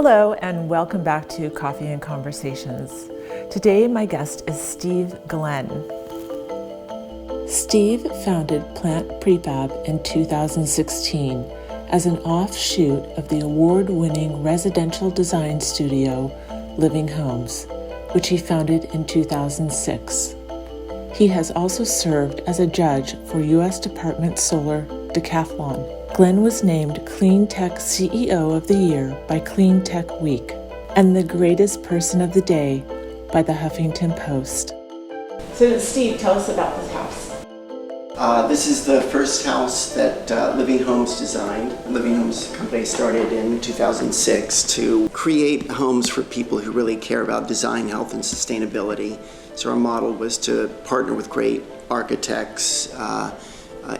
Hello and welcome back to Coffee and Conversations. Today my guest is Steve Glen. Steve founded Plant Prefab in 2016 as an offshoot of the award-winning residential design studio Living Homes, which he founded in 2006. He has also served as a judge for U.S. Department Solar Decathlon. Glen was named Clean Tech CEO of the Year by Clean Tech Week and the Greatest Person of the Day by the Huffington Post. So Steve, tell us about this house. This is the first house that Living Homes designed. Living Homes company started in 2006 to create homes for people who really care about design, health, and sustainability. So our model was to partner with great architects,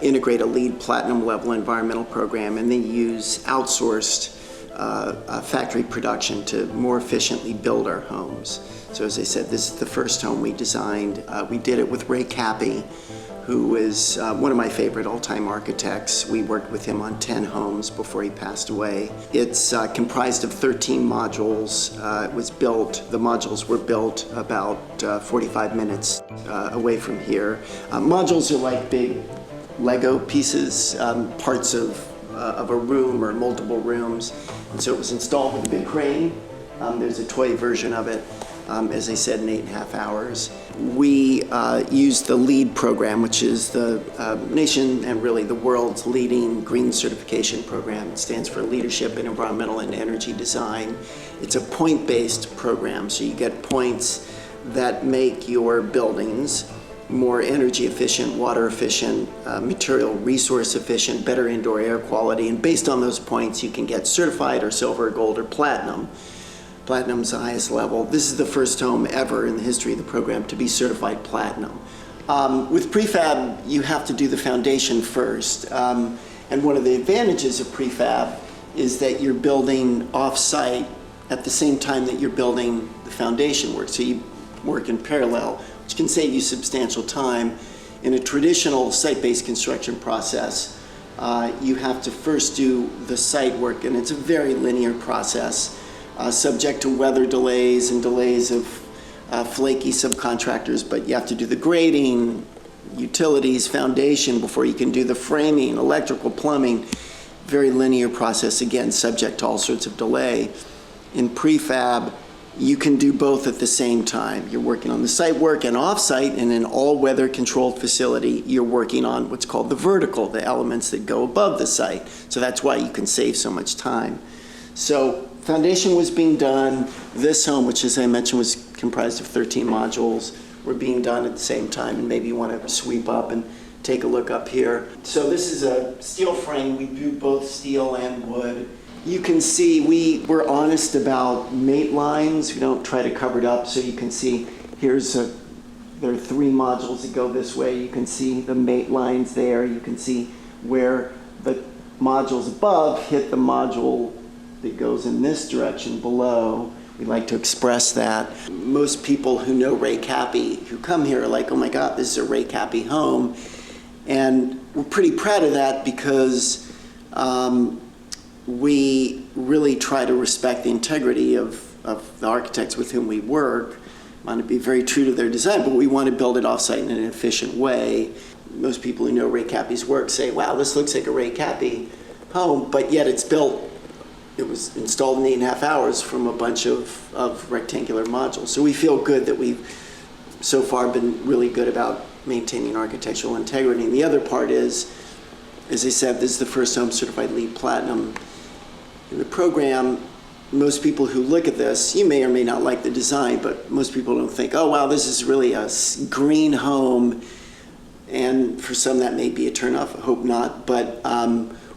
integrate a LEED Platinum level environmental program, and then use outsourced factory production to more efficiently build our homes. So as I said, this is the first home we designed. We did it with Ray Kappe, who is one of my favorite all-time architects. We worked with him on 10 homes before he passed away. It's comprised of 13 modules. The modules were built about 45 minutes away from here. Modules are like big Lego pieces, parts of a room or multiple rooms. And so it was installed with a big crane. There's a toy version of it, as I said, in 8.5 hours. We used the LEED program, which is the nation and really the world's leading green certification program. It stands for Leadership in Environmental and Energy Design. It's a point-based program, so you get points that make your buildings more energy efficient, water efficient, material resource efficient, better indoor air quality, and based on those points you can get certified or silver, gold, or platinum. Platinum's the highest level. This is the first home ever in the history of the program to be certified platinum. With prefab, you have to do the foundation first, and one of the advantages of prefab is that you're building off-site at the same time that you're building the foundation work, so you work in parallel, which can save you substantial time. In a traditional site-based construction process, you have to first do the site work, and it's a very linear process, subject to weather delays and delays of flaky subcontractors, but you have to do the grading, utilities, foundation before you can do the framing, electrical, plumbing. Very linear process, again, subject to all sorts of delay. In prefab, you can do both at the same time. You're working on the site work and off-site, and in an all-weather controlled facility, you're working on what's called the vertical, the elements that go above the site. So that's why you can save so much time. So foundation was being done. This home, which as I mentioned was comprised of 13 modules, were being done at the same time, and maybe you want to sweep up and take a look up here. So this is a steel frame. We do both steel and wood. You can see we were honest about mate lines. We don't try to cover it up, so you can see there are 3 modules that go this way. You can see the mate lines there. You can see where the modules above hit the module that goes in this direction below. We like to express that. Most people who know Ray Kappe who come here are like, oh my God, this is a Ray Kappe home. And we're pretty proud of that because we really try to respect the integrity of the architects with whom we work. We want to be very true to their design, but we want to build it offsite in an efficient way. Most people who know Ray Kappe's work say, wow, this looks like a Ray Kappe home, but yet it was installed in 8.5 hours from a bunch of rectangular modules. So we feel good that we've so far been really good about maintaining architectural integrity. And the other part is, as I said, this is the first home certified LEED Platinum. In the program, most people who look at this, you may or may not like the design, but most people don't think, oh wow, this is really a green home. And for some that may be a turnoff, I hope not. But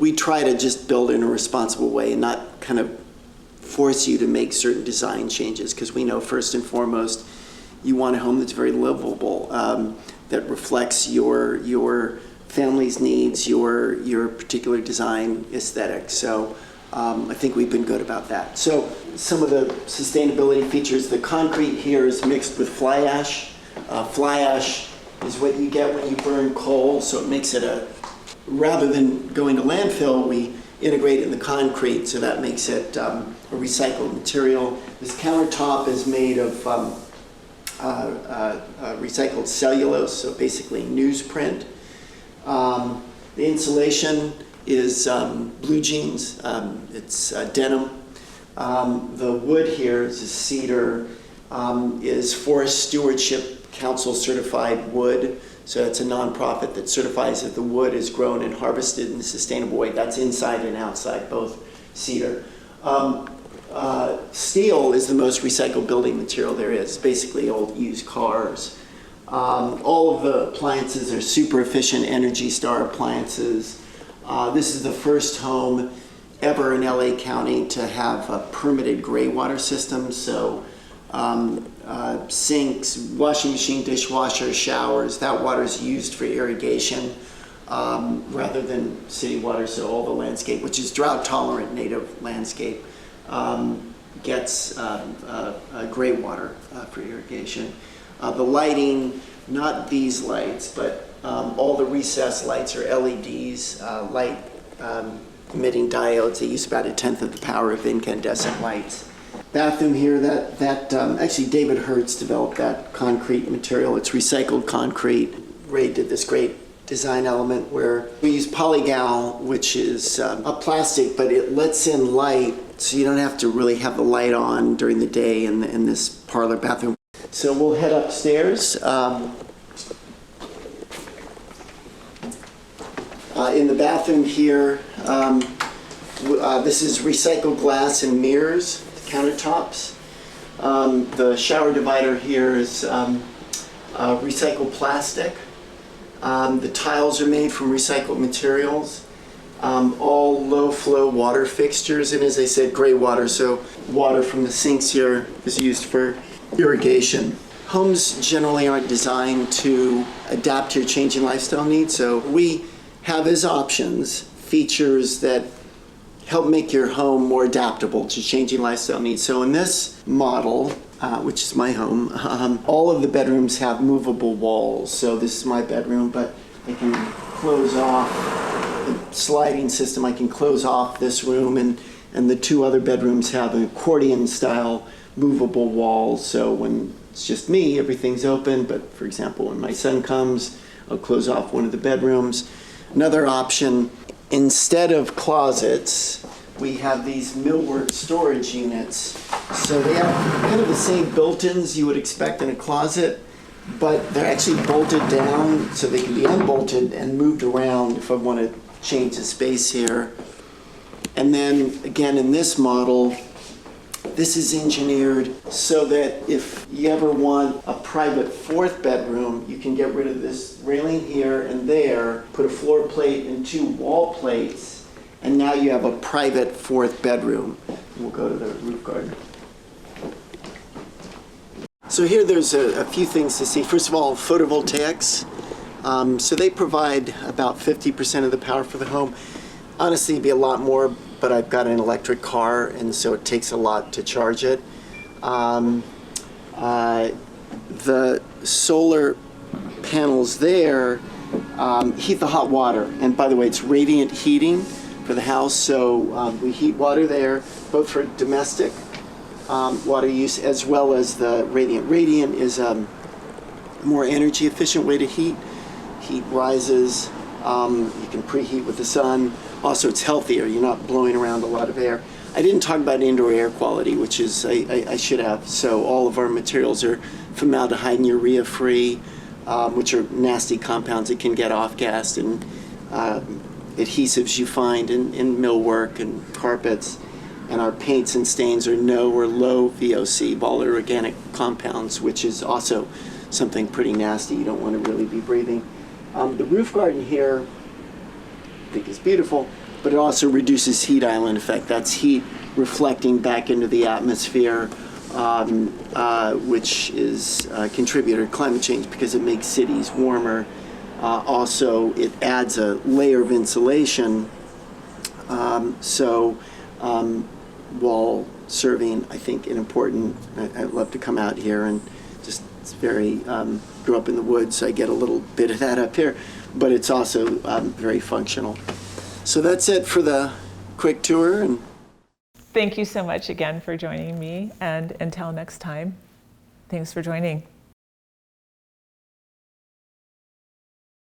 we try to just build in a responsible way and not kind of force you to make certain design changes, because we know first and foremost, you want a home that's very livable, that reflects your family's needs, your particular design aesthetic. So I think we've been good about that. So some of the sustainability features, the concrete here is mixed with fly ash. Fly ash is what you get when you burn coal, so it makes it rather than going to landfill, we integrate it in the concrete, so that makes it a recycled material. This countertop is made of recycled cellulose, so basically newsprint. The insulation is blue jeans, it's denim. The wood here is a cedar, is Forest Stewardship Council certified wood. So it's a nonprofit that certifies that the wood is grown and harvested in a sustainable way. That's inside and outside, both cedar. Steel is the most recycled building material there is, basically old used cars. All of the appliances are super efficient Energy Star appliances. This is the first home ever in LA County to have a permitted gray water system. So sinks, washing machine, dishwasher, showers, that water is used for irrigation rather than city water. So all the landscape, which is drought tolerant native landscape, gets gray water for irrigation. The lighting, not these lights, but all the recessed lights are LEDs, light emitting diodes. They use about 1/10 of the power of incandescent lights. Bathroom here, actually David Hertz developed that concrete material. It's recycled concrete. Ray did this great design element where we use polygal, which is a plastic, but it lets in light, so you don't have to really have the light on during the day in this parlor bathroom. So we'll head upstairs. In the bathroom here, this is recycled glass and mirrors, countertops. The shower divider here is recycled plastic. The tiles are made from recycled materials. All low flow water fixtures, and as I said, gray water, so water from the sinks here is used for irrigation. Homes generally aren't designed to adapt to your changing lifestyle needs, so we have as options features that help make your home more adaptable to changing lifestyle needs. So in this model, which is my home, all of the bedrooms have movable walls. So this is my bedroom, but I can close off the sliding system. I can close off this room, and the two other bedrooms have an accordion style movable walls. So when it's just me, everything's open. But for example, when my son comes, I'll close off one of the bedrooms. Another option, instead of closets, we have these millwork storage units. So they have kind of the same built-ins you would expect in a closet, but they're actually bolted down so they can be unbolted and moved around if I want to change the space here. And then again, in this model, this is engineered so that if you ever want a private fourth bedroom, you can get rid of this railing here and there, put a floor plate and 2 wall plates, and now you have a private fourth bedroom. We'll go to the roof garden. So here there's a few things to see. First of all, photovoltaics. So they provide about 50% of the power for the home. Honestly, it'd be a lot more, but I've got an electric car, and so it takes a lot to charge it. The solar panels there heat the hot water. And by the way, it's radiant heating for the house, so we heat water there, both for domestic water use as well as the radiant. Radiant is a more energy efficient way to heat. Heat rises, you can preheat with the sun. Also, it's healthier. You're not blowing around a lot of air. I didn't talk about indoor air quality, which is I should have. So all of our materials are formaldehyde and urea free, which are nasty compounds that can get off-gassed, and adhesives you find in millwork and carpets. And our paints and stains are no or low VOC, volatile organic compounds, which is also something pretty nasty you don't want to really be breathing. The roof garden here, I think, is beautiful, but it also reduces heat island effect. That's heat reflecting back into the atmosphere, which is a contributor to climate change because it makes cities warmer. Also, it adds a layer of insulation, while serving, I think, an important, I'd love to come out here and just, it's very, grew up in the woods, so I get a little bit of that up here, but it's also very functional. So that's it for the quick tour. And Thank you so much again for joining me, and until next time, thanks for joining.